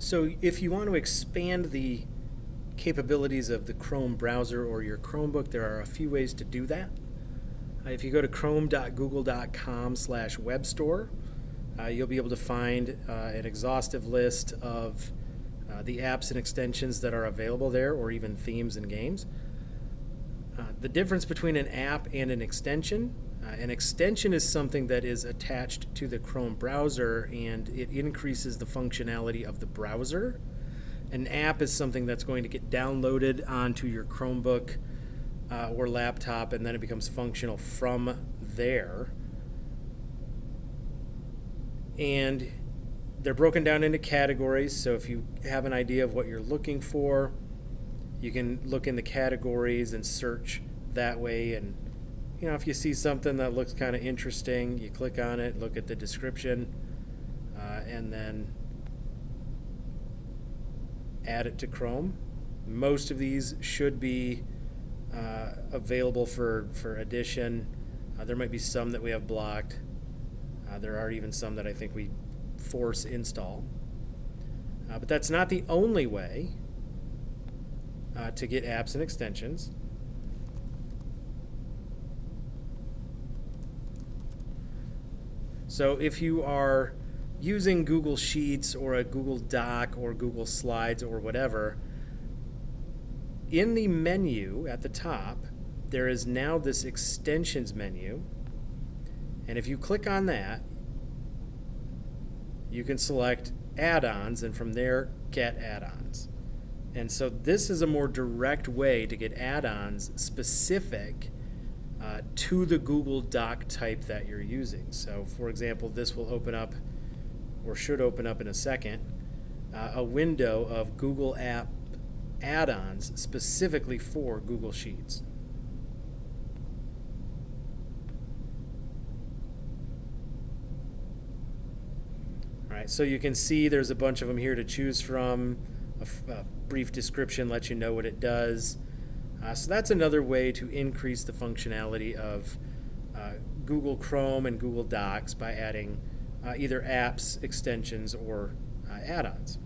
So if you want to expand the capabilities of the Chrome browser or your Chromebook, there are a few ways to do that. If you go to chrome.google.com/webstore, you'll be able to find an exhaustive list of the apps and extensions that are available there, or even themes and games. The difference between an app and an extension is something that is attached to the Chrome browser and it increases the functionality of the browser. An app is something that's going to get downloaded onto your Chromebook or laptop, and then it becomes functional from there. And they're broken down into categories, so if you have an idea of what you're looking for, you can look in the categories and search that way. And if you see something that looks kind of interesting, you click on it, look at the description, and then add it to Chrome. Most of these should be available for addition. There might be some that we have blocked. There are even some that I think we force install. But that's not the only way to get apps and extensions. So if you are using Google Sheets or a Google Doc or Google Slides or whatever, in the menu at the top, there is now this extensions menu. And if you click on that, you can select add-ons, and from there, get add-ons. And so this is a more direct way to get add-ons specific to the Google Doc type that you're using. So for example, this will open up, or should open up in a second, a window of Google App add-ons specifically for Google Sheets. All right, so you can see there's a bunch of them here to choose from. A brief description lets you know what it does. So that's another way to increase the functionality of Google Chrome and Google Docs by adding either apps, extensions, or add-ons.